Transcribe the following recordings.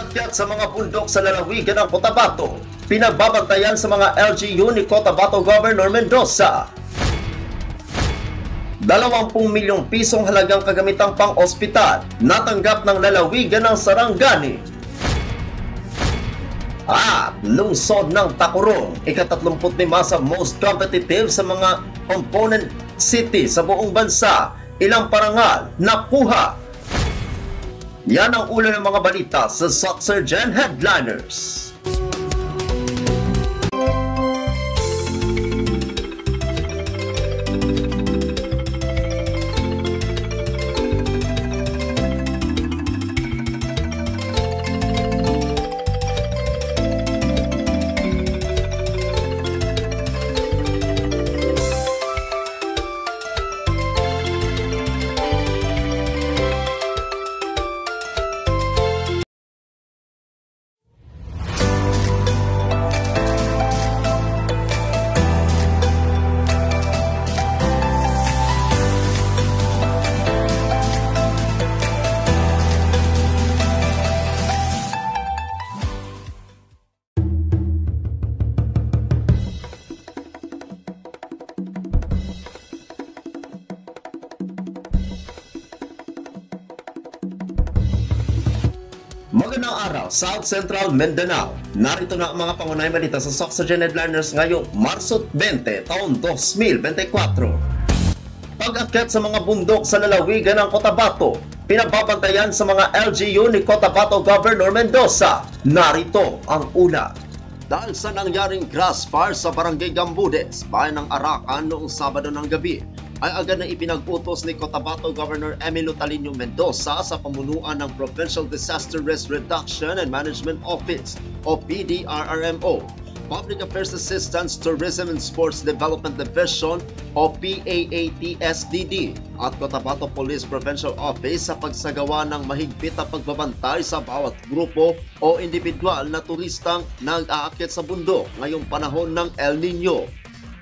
Pag-akyat sa mga bundok sa lalawigan ng Cotabato, pinagbabantayan sa mga LGU ni Cotabato Governor Mendoza. 20 milyong pisong halagang kagamitang pang-ospital natanggap ng lalawigan ng Sarangani. At lungsod ng Tacurong, ika-35 sa most competitive sa mga component city sa buong bansa, ilang parangal nakuha. Yan ang ulo ng mga balita sa Soxurgen Headliners. Magandang araw, South Central Mindanao. Narito na ang mga pangunahing balita sa Soxurgen Headliners ngayong Marso 20, taon 2024. Pag-akyat sa mga bundok sa lalawigan ng Cotabato, pinababantayan sa mga LGU ni Cotabato Governor Mendoza. Narito ang una. Dahil sa nangyaring grass fire sa Barangay Gambudes, bayan ng Arakan noong Sabado ng gabi, ay agad na ipinag-utos ni Cotabato Governor Emilio Talino Mendoza sa pamunuan ng Provincial Disaster Risk Reduction and Management Office o PDRRMO, Public Affairs Assistance, Tourism and Sports Development Division o PAATSDD at Cotabato Police Provincial Office sa pagsagawa ng mahigpit na pagbabantay sa bawat grupo o individual na turistang nag-aakyat sa bundok ngayong panahon ng El Nino.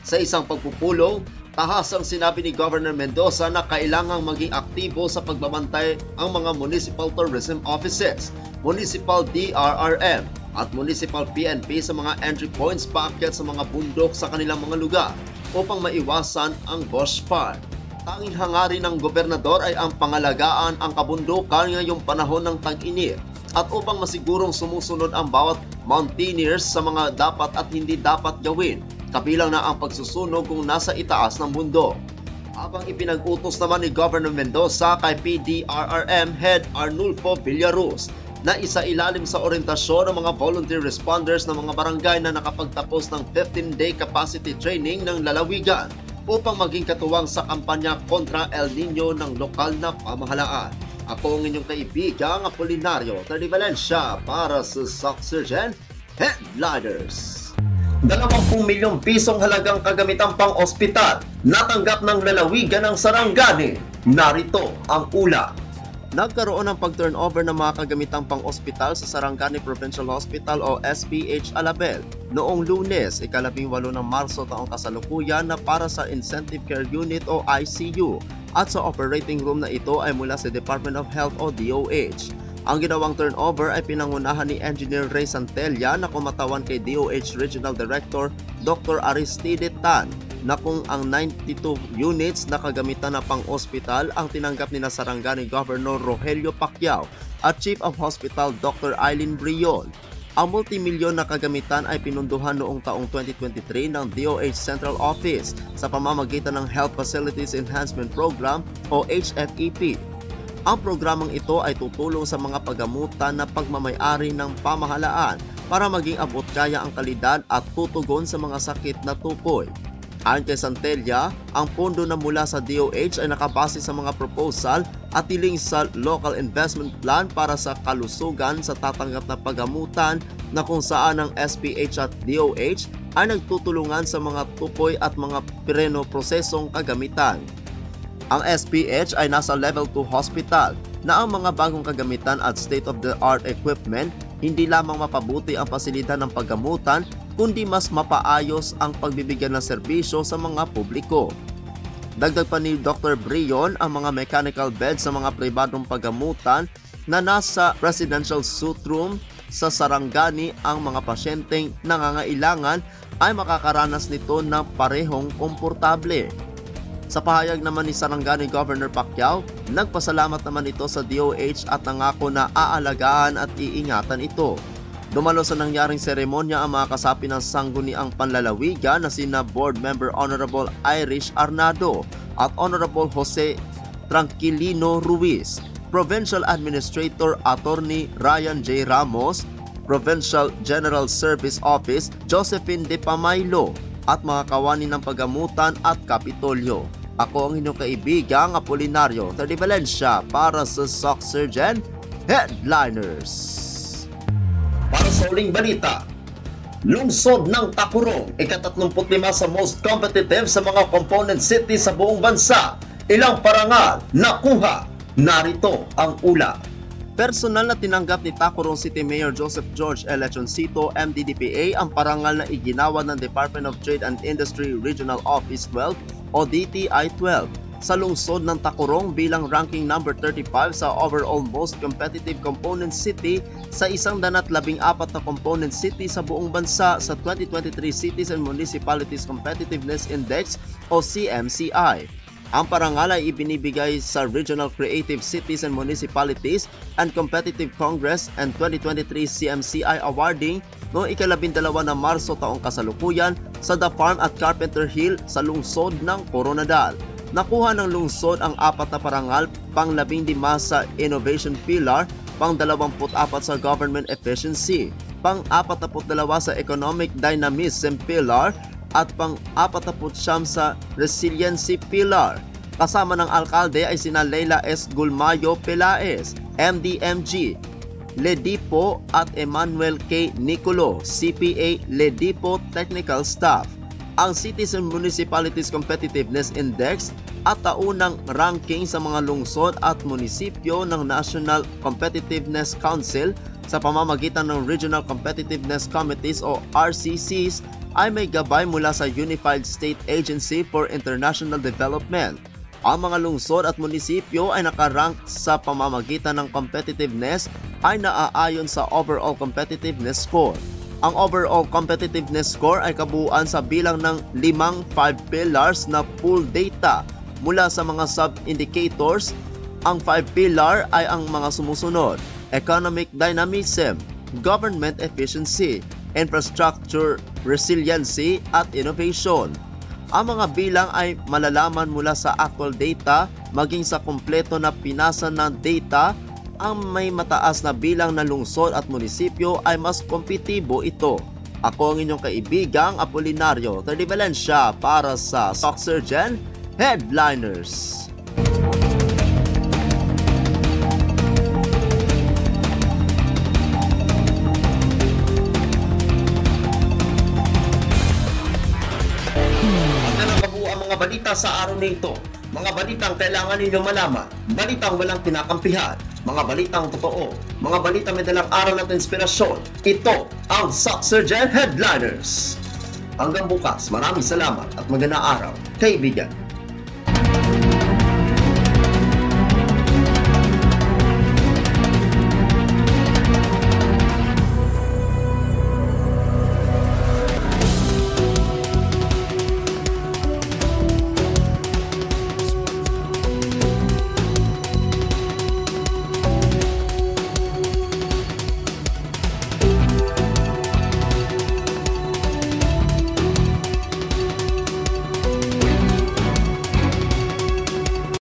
Sa isang pagpupulong, tahasang sinabi ni Governor Mendoza na kailangang maging aktibo sa pagbabantay ang mga Municipal Tourism Offices, Municipal DRRM at Municipal PNP sa mga entry points paakyat sa mga bundok sa kanilang mga lugar upang maiwasan ang bush fire. Tanging hangarin ng gobernador ay ang pangalagaan ang kabundukan ngayong panahon ng tag-init at upang masigurong sumusunod ang bawat mountaineers sa mga dapat at hindi dapat gawin, kabilang na ang pagsusunog kung nasa itaas ng bundok. Habang ipinag-utos naman ni Governor Mendoza kay PDRRM Head Arnulfo Villaruz na isa-ilalim sa orientasyon ng mga volunteer responders ng mga barangay na nakapagtapos ng 15-day capacity training ng lalawigan upang maging katuwang sa kampanya kontra El Nino ng lokal na pamahalaan. Ako ang inyong kaibigang Apolinario Terry Valencia para sa Soxurgen Headliners. 20 milyong pisong halagang kagamitang pang-ospital natanggap ng lalawigan ng Sarangani. Narito ang ula. Nagkaroon ng pag-turnover ng mga kagamitang pang-ospital sa Sarangani Provincial Hospital o SPH Alabel noong Lunes, ika-18 ng Marso taong kasalukuyan na para sa Intensive Care Unit o ICU at sa operating room na ito ay mula sa Department of Health o DOH. Ang ginawang turnover ay pinangunahan ni Engineer Ray Santella na kumatawan kay DOH Regional Director Dr. Aristide Tan na kung ang 92 units na kagamitan na pang-ospital ang tinanggap ni Sarangani Governor Rogelio Pacquiao at Chief of Hospital Dr. Eileen Brion. Ang multimilyon na kagamitan ay pinunduhan noong taong 2023 ng DOH Central Office sa pamamagitan ng Health Facilities Enhancement Program o HFEP. Ang programang ito ay tutulong sa mga paggamutan na pagmamay-ari ng pamahalaan para maging abot kaya ang kalidad at tutugon sa mga sakit na tukoy. Ayon kay Santella, ang pondo na mula sa DOH ay nakabase sa mga proposal at iling sa Local Investment Plan para sa kalusugan sa tatanggap na paggamutan na kung saan ang SPH at DOH ay nagtutulungan sa mga tukoy at mga prosesong kagamitan. Ang SPH ay nasa level 2 hospital na ang mga bagong kagamitan at state-of-the-art equipment hindi lamang mapabuti ang pasilidad ng paggamutan kundi mas mapaayos ang pagbibigyan ng serbisyo sa mga publiko. Dagdag pa ni Dr. Brion ang mga mechanical beds sa mga pribadong paggamutan na nasa residential suite room sa Sarangani ang mga pasyenteng nangangailangan ay makakaranas nito ng parehong komportable. Sa pahayag naman ni Sarangani Governor Pacquiao, nagpasalamat naman ito sa DOH at nangako na aalagaan at iingatan ito. Dumalo sa nangyaring seremonya ang mga kasapi ng sangguniang panlalawigan na sina Board Member Honorable Irish Arnado at Honorable Jose Tranquilino Ruiz, Provincial Administrator Attorney Ryan J. Ramos, Provincial General Service Office Josephine De Pamaylo at mga kawani ng paggamutan at Kapitolyo. Ako ang inyong kaibigang Apolinario Tadi Valencia para sa Sock Surgeon Headliners. Para sa uling balita, lungsod ng Tacurong, ika-35 sa most competitive sa mga component city sa buong bansa. Ilang parangal nakuha, narito ang ula. Personal na tinanggap ni Tacurong City Mayor Joseph George L. Lechoncito, MDDPA, ang parangal na iginawa ng Department of Trade and Industry Regional Office 12 o DTI 12 sa lungsod ng Tacurong bilang ranking number 35 sa overall most competitive component city sa 114 na component city sa buong bansa sa 2023 Cities and Municipalities Competitiveness Index o CMCI. Ang parangal ay ibinibigay sa Regional Creative Cities and Municipalities and Competitive Congress and 2023 CMCI Awarding noong ika-12 ng Marso taong kasalukuyan sa The Farm at Carpenter Hill sa lungsod ng Coronadal. Nakuha ng lungsod ang 4 na parangal, pang-15 sa Innovation Pillar, pang-24 sa Government Efficiency, pang-42 sa Economic Dynamism Pillar, at pang-49 sa Resiliency Pillar. Kasama ng alkalde ay sina Leila S. Gulmayo Pelaez, MDMG, Ledipo at Emmanuel K. Nicolo, CPA Ledipo Technical Staff. Ang Cities and Municipalities Competitiveness Index at taunang ranking sa mga lungsod at munisipyo ng National Competitiveness Council sa pamamagitan ng Regional Competitiveness Committees o RCCs ay may gabay mula sa Unified State Agency for International Development. Ang mga lungsod at munisipyo ay nakarank sa pamamagitan ng competitiveness ay naaayon sa Overall Competitiveness Score. Ang Overall Competitiveness Score ay kabuuan sa bilang ng 5 pillars na pool data mula sa mga sub-indicators. Ang 5 pillar ay ang mga sumusunod: Economic Dynamism, Government Efficiency, Infrastructure Resiliency at Innovation. Ang mga bilang ay malalaman mula sa actual data maging sa kumpleto na pinasa ng data. Ang may mataas na bilang na lungsod at munisipyo ay mas kompetitibo ito. Ako ang inyong kaibigang Apolinario Tadi Valencia para sa Sock Surgeon Headliners. Mga balita sa araw na ito, mga balitang kailangan ninyong malaman, balitang walang kinakampihan, mga balitang totoo, mga balitang may dalang aral at inspirasyon. Ito ang Sock Surgeon Headliners. Hanggang bukas, maraming salamat at magandang araw, kaibigan.